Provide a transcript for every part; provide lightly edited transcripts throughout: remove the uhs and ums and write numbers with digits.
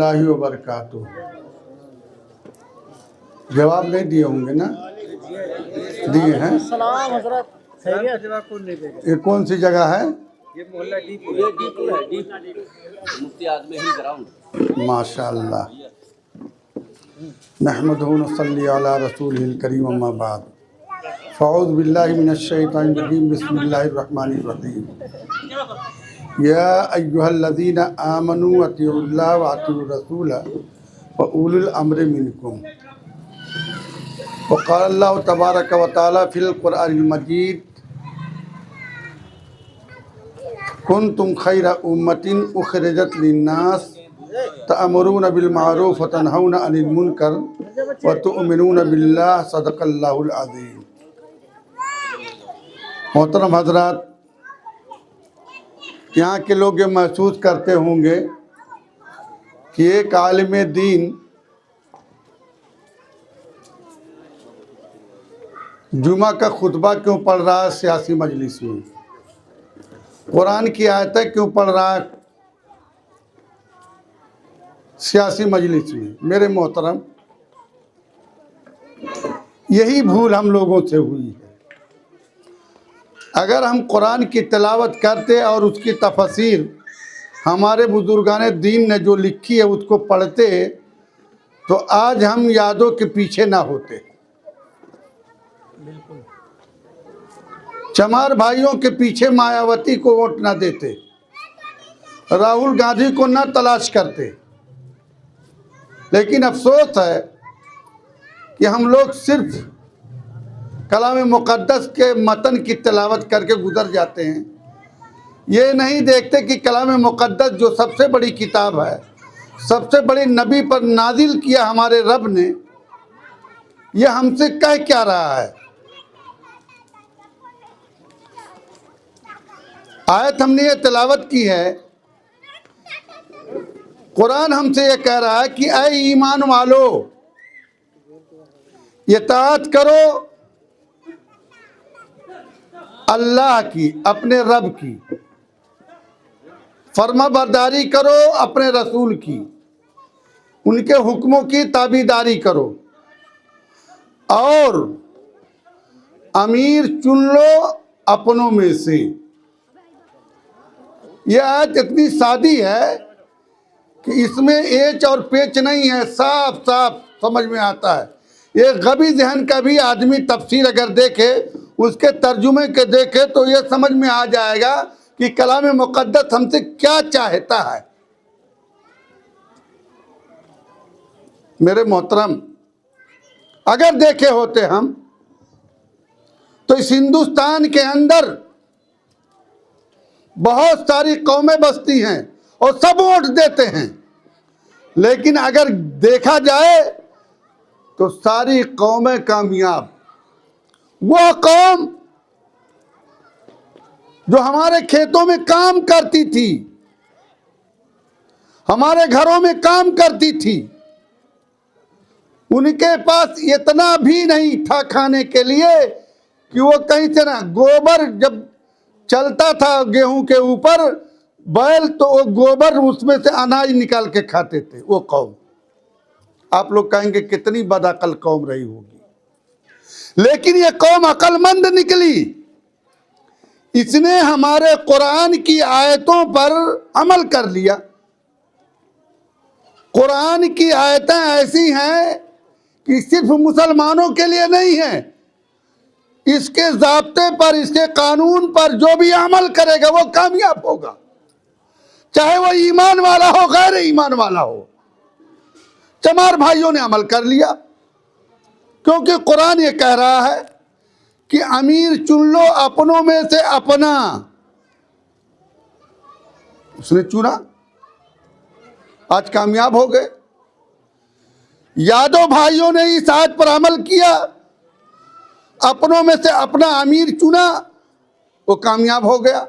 اللہ وبرکاتہ. جواب نہیں دیے ہوں گے نا؟ دیے ہیں. سلام حضرت. خیریت؟ یہ کون سی جگہ ہے؟ یہ محلہ ڈی پور ہے. مفتی اعظم ہند گراؤنڈ. ماشاء اللہ. نحمدہ و نصلی علی رسولہ الکریم اما بعد. فاعوذ باللہ من الشیطان الرجیم. بسم اللہ الرحمن الرحیم. یا ایہا الذین آمنوا اطیعوا اللہ واطیعوا الرسول واولی الامر منکم. وقال اللہ تبارک و تعالی فی القرآن المجید کنتم خیر امۃ اخرجت للناس تأمرون بالمعروف وتنہون عن المنکر وتؤمنون باللہ. صدق اللہ العظیم. محترم حضرات، یہاں کے لوگ یہ محسوس کرتے ہوں گے کہ ایک عالم دین جمعہ کا خطبہ کیوں پڑھ رہا ہے سیاسی مجلس میں، قرآن کی آیتیں کیوں پڑھ رہا ہے سیاسی مجلس میں. میرے محترم، یہی بھول ہم لوگوں سے ہوئی ہے. اگر ہم قرآن کی تلاوت کرتے اور اس کی تفسیر ہمارے بزرگان دین نے جو لکھی ہے اس کو پڑھتے تو آج ہم یادوں کے پیچھے نہ ہوتے. چمار بھائیوں کے پیچھے مایاوتی کو ووٹ نہ دیتے، راہل گاندھی کو نہ تلاش کرتے. لیکن افسوس ہے کہ ہم لوگ صرف کلام مقدس کے متن کی تلاوت کر کے گزر جاتے ہیں. یہ نہیں دیکھتے کہ کلام مقدس جو سب سے بڑی کتاب ہے، سب سے بڑی نبی پر نازل کیا ہمارے رب نے، یہ ہم سے کہہ کیا رہا ہے. آیت ہم نے یہ تلاوت کی ہے، قرآن ہم سے یہ کہہ رہا ہے کہ اے ایمان والو، اطاعت کرو اللہ کی، اپنے رب کی، فرما برداری کرو اپنے رسول کی، ان کے حکموں کی تابعداری کرو، اور امیر چن لو اپنوں میں سے. یہ آیت اتنی سادی ہے کہ اس میں ایچ اور پیچ نہیں ہے، صاف صاف سمجھ میں آتا ہے. یہ غبی ذہن کا بھی آدمی تفسیر اگر دیکھے، اس کے ترجمے کے دیکھے تو یہ سمجھ میں آ جائے گا کہ کلام مقدس ہم سے کیا چاہتا ہے. میرے محترم، اگر دیکھے ہوتے ہم تو اس ہندوستان کے اندر بہت ساری قومیں بستی ہیں اور سب ووٹ دیتے ہیں، لیکن اگر دیکھا جائے تو ساری قومیں کامیاب. وہ قوم جو ہمارے کھیتوں میں کام کرتی تھی، ہمارے گھروں میں کام کرتی تھی، ان کے پاس اتنا بھی نہیں تھا کھانے کے لیے کہ وہ کہیں سے نہ، گوبر جب چلتا تھا گیہوں کے اوپر بیل تو وہ گوبر اس میں سے اناج نکال کے کھاتے تھے. وہ قوم، آپ لوگ کہیں گے کتنی بدعقل قوم رہی ہوگی، لیکن یہ قوم عقل مند نکلی. اس نے ہمارے قرآن کی آیتوں پر عمل کر لیا. قرآن کی آیتیں ایسی ہیں کہ صرف مسلمانوں کے لیے نہیں ہیں، اس کے ضابطے پر، اس کے قانون پر جو بھی عمل کرے گا وہ کامیاب ہوگا، چاہے وہ ایمان والا ہو غیر ایمان والا ہو. چمار بھائیوں نے عمل کر لیا، کیونکہ قرآن یہ کہہ رہا ہے کہ امیر چن لو اپنوں میں سے اپنا. اس نے چنا، آج کامیاب ہو گئے. یادو بھائیوں نے اس آیت پر عمل کیا، اپنوں میں سے اپنا امیر چنا، وہ کامیاب ہو گیا.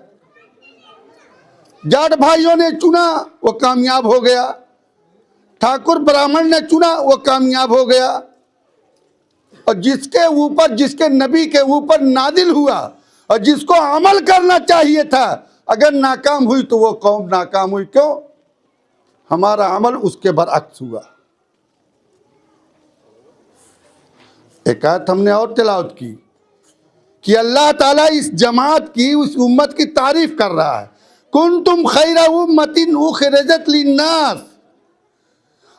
جاٹ بھائیوں نے چنا، وہ کامیاب ہو گیا. ٹھاکر برہمن نے چنا، وہ کامیاب ہو گیا. اور جس کے اوپر، جس کے نبی کے اوپر نازل ہوا اور جس کو عمل کرنا چاہیے تھا، اگر ناکام ہوئی تو وہ قوم ناکام ہوئی. کیوں؟ ہمارا عمل اس کے برعکس ہوا. ایک آیت ہم نے اور تلاوت کی کہ اللہ تعالیٰ اس جماعت کی، اس امت کی تعریف کر رہا ہے. کنتم خیر امۃ اخرجت للناس.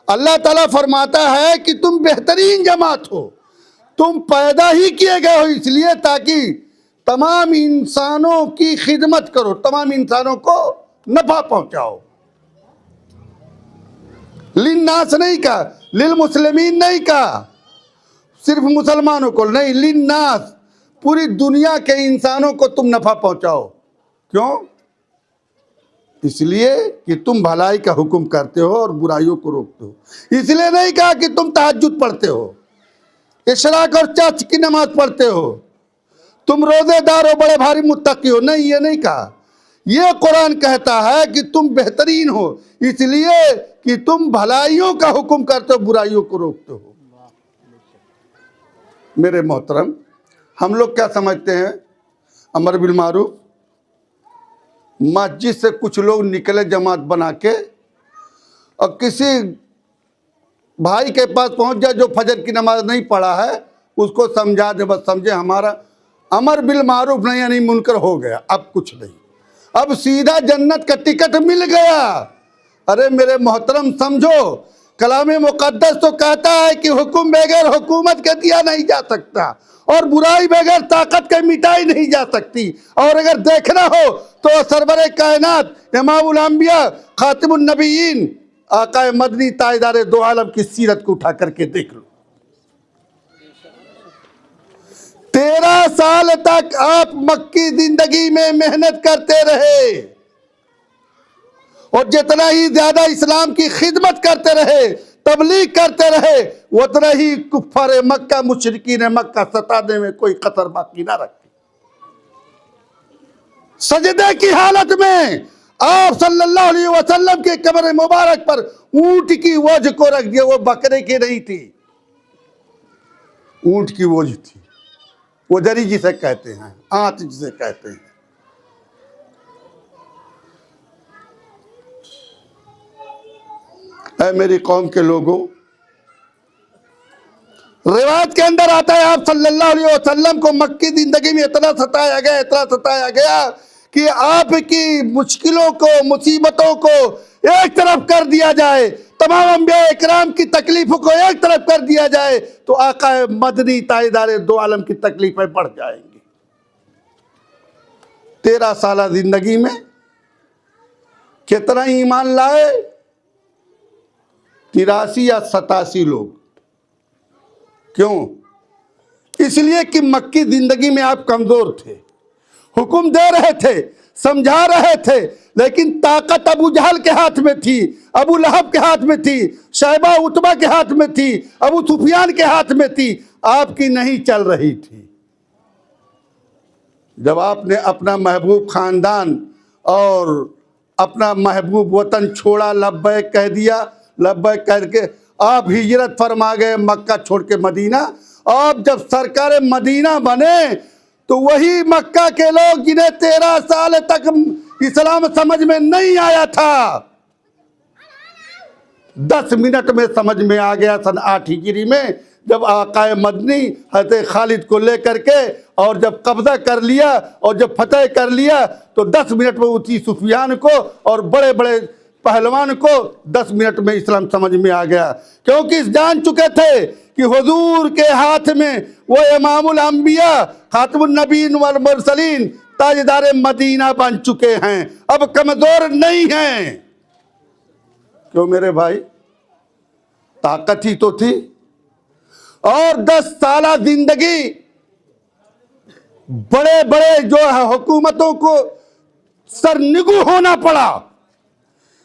اللہ تعالیٰ فرماتا ہے کہ تم بہترین جماعت ہو، تم پیدا ہی کیے گئے ہو اس لیے تاکہ تمام انسانوں کی خدمت کرو، تمام انسانوں کو نفع پہنچاؤ. للناس نہیں کہا، للمسلمین نہیں کہا، صرف مسلمانوں کو نہیں، للناس، پوری دنیا کے انسانوں کو تم نفع پہنچاؤ. کیوں؟ اس لیے کہ تم بھلائی کا حکم کرتے ہو اور برائیوں کو روکتے ہو. اس لیے نہیں کہا کہ تم تہجد پڑھتے ہو، اشراق اور چرچ کی نماز پڑھتے ہو، تم روزے دار ہو، بڑے بھاری متقی ہو. نہیں، یہ نہیں کہا. یہ قرآن کہتا ہے کہ تم بہترین ہو اس لیے کہ تم بھلائیوں کا حکم کرتے ہو، برائیوں کو روکتے ہو. میرے محترم، ہم لوگ کیا سمجھتے ہیں؟ امر بالمعروف، مسجد سے کچھ لوگ نکلے جماعت بنا کے اور کسی بھائی کے پاس پہنچ جائے جو فجر کی نماز نہیں پڑھا ہے، اس کو سمجھا دے، بس سمجھے ہمارا امر بالمعروف نہیں یعنی منکر ہو گیا. اب کچھ نہیں، اب سیدھا جنت کا ٹکٹ مل گیا. ارے میرے محترم سمجھو، کلام مقدس تو کہتا ہے کہ حکم بغیر حکومت کے دیا نہیں جا سکتا اور برائی بغیر طاقت کے مٹائی نہیں جا سکتی. اور اگر دیکھنا ہو تو سرور کائنات، امام الانبیاء، خاتم النبیین، آقا مدنی تاجدار دو عالم کی سیرت کو اٹھا کر کے دیکھ لو. 13 سال تک آپ مکی زندگی میں محنت کرتے رہے اور جتنا ہی زیادہ اسلام کی خدمت کرتے رہے، تبلیغ کرتے رہے، اتنا ہی کفار مکہ، مشرکین مکہ ستانے میں کوئی قطر باقی نہ رکھتے. سجدے کی حالت میں آپ صلی اللہ علیہ وسلم کے قبر مبارک پر اونٹ کی وجھ کو رکھ دیا. وہ بکرے کی نہیں تھی، اونٹ کی وجھ تھی. وہ جری جسے کہتے ہیں، آنت جسے کہتے ہیں. اے میری قوم کے لوگوں، روایت کے اندر آتا ہے آپ صلی اللہ علیہ وسلم کو مکی زندگی میں اتنا ستایا گیا، اتنا ستایا گیا کہ آپ کی مشکلوں کو، مصیبتوں کو ایک طرف کر دیا جائے، تمام انبیاء اکرام کی تکلیفوں کو ایک طرف کر دیا جائے تو آقا مدنی تاجدار دو عالم کی تکلیفیں بڑھ جائیں گی. 13 سالہ زندگی میں کتنا ایمان لائے؟ 83 یا 87 لوگ. کیوں؟ اس لیے کہ مکی زندگی میں آپ کمزور تھے، حکم دے رہے تھے، سمجھا رہے تھے، لیکن طاقت ابو جہل کے ہاتھ میں تھی، ابو لہب کے ہاتھ میں تھی، شیبہ عتبہ کے ہاتھ میں تھی، ابو سفیان کے ہاتھ میں تھی، آپ کی نہیں چل رہی تھی. جب آپ نے اپنا محبوب خاندان اور اپنا محبوب وطن چھوڑا، لبیک کہہ دیا، لبیک کہہ کے آپ ہجرت فرما گئے مکہ چھوڑ کے مدینہ. آپ جب سرکار مدینہ بنے تو وہی مکہ کے لوگ جنہیں 13 سال تک اسلام سمجھ میں نہیں آیا تھا، 10 منٹ میں سمجھ میں آ گیا. سن 8 ہجری میں جب آقا مدنی حضرت خالد کو لے کر کے اور جب قبضہ کر لیا اور جب فتح کر لیا تو 10 منٹ میں اسی سفیان کو اور بڑے بڑے پہلوان کو 10 منٹ میں اسلام سمجھ میں آ گیا، کیونکہ جان چکے تھے کہ حضور کے ہاتھ میں وہ امام الانبیاء، خاتم النبیین والمرسلین، تاجدار مدینہ بن چکے ہیں، اب کمزور نہیں ہیں. کیوں میرے بھائی؟ طاقت ہی تو تھی. اور 10 سالہ زندگی بڑے بڑے جو ہے حکومتوں کو سرنگو ہونا پڑا.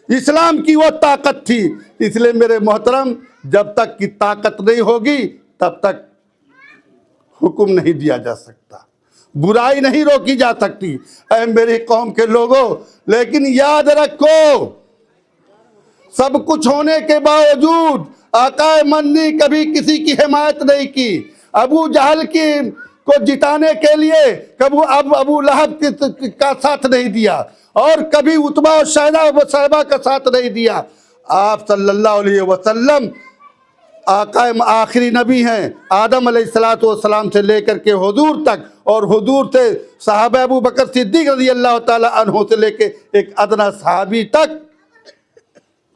اسلام کی وہ طاقت تھی. اس لیے میرے محترم، جب تک کی طاقت نہیں ہوگی تب تک حکم نہیں دیا جا سکتا، برائی نہیں روکی جا سکتی. اے میری قوم کے لوگوں، لیکن یاد رکھو، سب کچھ ہونے کے باوجود آقا مدنی کبھی کسی کی حمایت نہیں کی. ابو جہل کو جتانے کے لیے کبھی ابو لہب کا ساتھ نہیں دیا اور کبھی عتبہ اور شیبہ کا ساتھ نہیں دیا. آپ صلی اللہ علیہ وسلم آقا آخری نبی ہیں، آدم علیہ السلام سے لے کر کے حضور تک، اور حضور سے صحابہ ابو بکر صدیق رضی اللہ تعالی عنہ سے لے کے ایک ادنا صحابی تک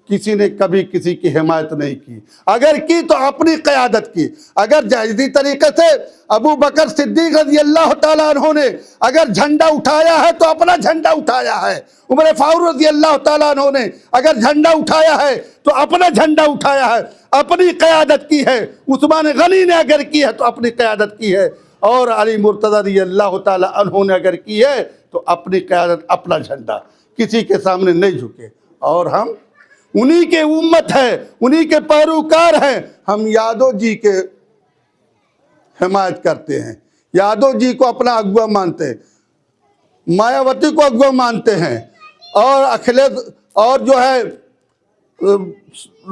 کسی نے کبھی کسی کی حمایت نہیں کی، اگر کی تو اپنی قیادت کی۔ اگر جائزی طریقے سے ابو بکر صدیق رضی اللہ تعالیٰ عنہ نے اگر جھنڈا اٹھایا ہے تو اپنا جھنڈا اٹھایا ہے، عمر فاروق رضی اللہ تعالیٰ عنہ نے اگر جھنڈا اٹھایا ہے تو اپنا جھنڈا اٹھایا ہے، اپنی قیادت کی ہے۔ عثمان غنی نے اگر کی ہے تو اپنی قیادت کی ہے، اور علی مرتضی رضی اللہ تعالیٰ عنہ نے اگر کی ہے تو اپنی قیادت، اپنا جھنڈا، کسی کے سامنے نہیں جھکے۔ اور ہم انہی کے امت ہے، انہی کے پیروکار ہیں۔ ہم یادو جی کے حمایت کرتے ہیں، یادو جی کو اپنا اگوا مانتے ہیں، مایاوتی کو اگوا مانتے ہیں، اور اکھلیش اور جو ہے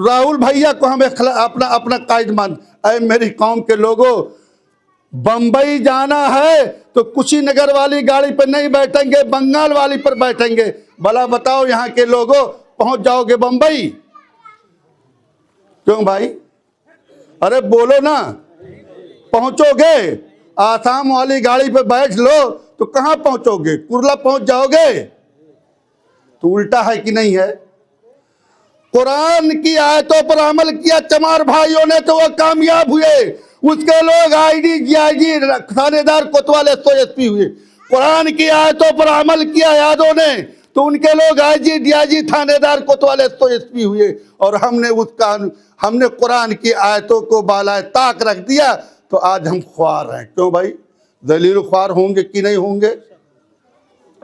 راہل بھیا کو ہم اپنا قائد مانتے۔ اے میری قوم کے لوگوں، بمبئی جانا ہے تو کشی نگر والی گاڑی پر نہیں بیٹھیں گے، بنگال والی پر بیٹھیں گے۔ بھلا بتاؤ یہاں کے لوگوں، پہنچ جاؤ گے بمبئی؟ کیوں بھائی؟ ارے بولو نا، پہنچو گے؟ آسام والی گاڑی پہ بیٹھ لو تو کہاں پہنچو گے؟ کرلا پہنچ جاؤ گے؟ تو الٹا ہے کہ نہیں ہے؟ قرآن کی آیتوں پر عمل کیا چمار بھائیوں نے تو وہ کامیاب ہوئے، اس کے لوگ آئی ڈی جی آئی جی تھانے دار کوتوال ایس پی ہوئے۔ قرآن کی آیتوں پر عمل کیا یادوں نے تو ان کے لوگ آئی جی ڈی آئی جی تھانے دار کوتوال ایس پی ہوئے، اور ہم نے قرآن کی آیتوں کو بالائے طاق رکھ دیا تو آج ہم خوار ہیں۔ کیوں بھائی؟ ذلیل خوار ہوں گے کہ نہیں ہوں گے؟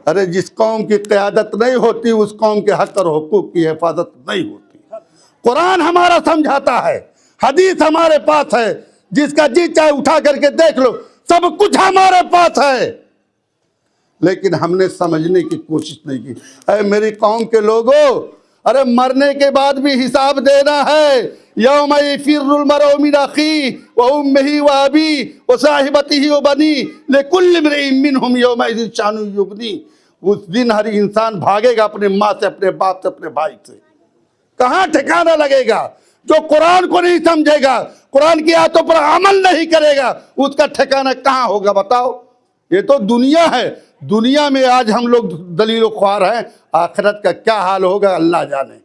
ارے جس قوم کی قیادت نہیں ہوتی اس قوم کے حق اور حقوق کی حفاظت نہیں ہوتی۔ قرآن ہمارا سمجھاتا ہے، حدیث ہمارے پاس ہے، جس کا جی چاہے اٹھا کر کے دیکھ لو، سب کچھ ہمارے پاس ہے، لیکن ہم نے سمجھنے کی کوشش نہیں کی۔ اے میری قوم کے لوگوں، ارے مرنے کے بعد بھی حساب دینا ہے۔ یوم یفر المرء من اخیہ وامہ وابیہ وصاحبتہ وبنیہ لکل امرئ منہم یومئذ شأن یغنیہ۔ اس دن ہر انسان بھاگے گا اپنے ماں سے، اپنے باپ سے، اپنے بھائی سے۔ کہاں ٹھکانہ لگے گا؟ جو قرآن کو نہیں سمجھے گا، قرآن کی آیتوں پر عمل نہیں کرے گا، اس کا ٹھکانہ کہاں ہوگا بتاؤ؟ یہ تو دنیا ہے، دنیا میں آج ہم لوگ دلیل و خوار ہیں، آخرت کا کیا حال ہوگا اللہ جانے۔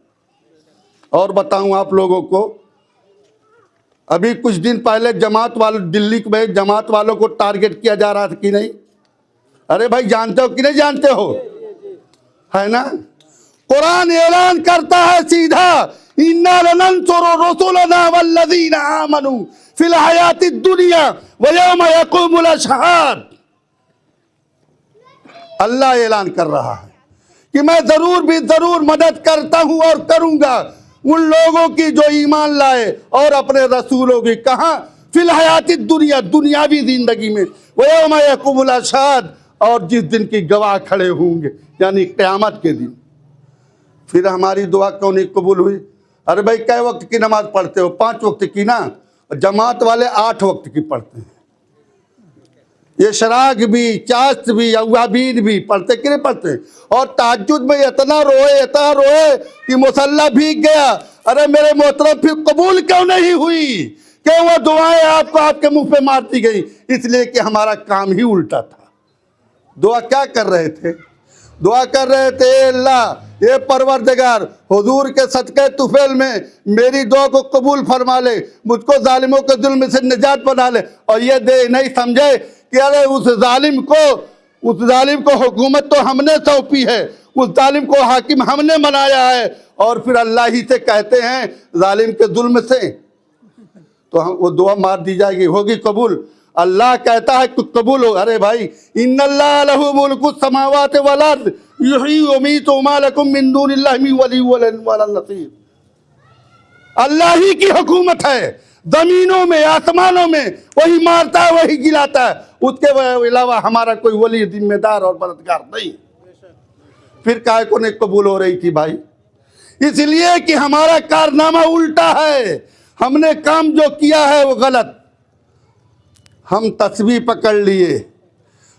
اور بتاؤں آپ لوگوں کو، ابھی کچھ دن پہلے جماعت والوں، دلی میں جماعت والوں کو ٹارگٹ کیا جا رہا تھا کہ نہیں؟ ارے بھائی جانتے ہو کہ نہیں جانتے ہو؟ ہے نا؟ قرآن اعلان کرتا ہے سیدھا، اِنَّا لَنَنْصُرُ رُسُلَنَا وَالَّذِينَ آمَنُوا فِي الْحَيَاةِ الدُّنْيَا وَيَوْمَ يَقُومُ الْأَشْهَادُ۔ اللہ اعلان کر رہا ہے کہ میں ضرور مدد کرتا ہوں اور کروں گا ان لوگوں کی جو ایمان لائے اور اپنے رسولوں کی۔ کہاں؟ فی الحیات الدنیا، دنیاوی زندگی میں، ویوم یقوم الاشہاد، اور جس دن کی گواہ کھڑے ہوں گے، یعنی قیامت کے دن۔ پھر ہماری دعا کیوں نہیں قبول ہوئی؟ ارے بھائی کئے وقت کی نماز پڑھتے ہو؟ 5 وقت کی نا، جماعت والے 8 وقت کی پڑھتے ہیں۔ یہ شراغ بھی، چاشت بھی، اوابین بھی پڑھتے کہ نہیں پڑھتے؟ اور تہجد میں اتنا روئے کہ مصلی بھیگ گیا۔ ارے میرے محترم پھر قبول کیوں نہیں ہوئی؟ کہ وہ دعائیں آپ کو آپ کے منہ پہ مارتی گئی، اس لیے کہ ہمارا کام ہی الٹا تھا۔ دعا کیا کر رہے تھے؟ دعا کر رہے تھے، اے اللہ، اے پروردگار، حضور کے صدقے طفیل میں میری دعا کو قبول فرما لے، مجھ کو ظالموں کے ظلم سے نجات بنا لے۔ اور یہ نہیں سمجھے کہ ارے اس ظالم کو حکومت تو ہم نے سونپی ہے، اس ظالم کو حاکم ہم نے بنایا ہے، اور پھر اللہ ہی سے کہتے ہیں ظالم کے ظلم سے تو وہ دعا مار دی جائے گی، ہوگی قبول؟ اللہ کہتا ہے کہ قبول ہو۔ ارے بھائی، ان اللہ لہ ملک السماوات والارض یحیی ویمیت وما لکم من دون اللہ من ولی ولا نصیر۔ اللہ ہی کی حکومت ہے، زمینوں میں، آسمانوں میں، وہی مارتا ہے، وہی گلاتا ہے، اس کے علاوہ ہمارا کوئی ولی، ذمہ دار اور مددگار نہیں۔ پھر کائے کو نہیں قبول ہو رہی تھی بھائی؟ اس لیے کہ ہمارا کارنامہ الٹا ہے، ہم نے کام جو کیا ہے وہ غلط۔ ہم تسبیح پکڑ لیے،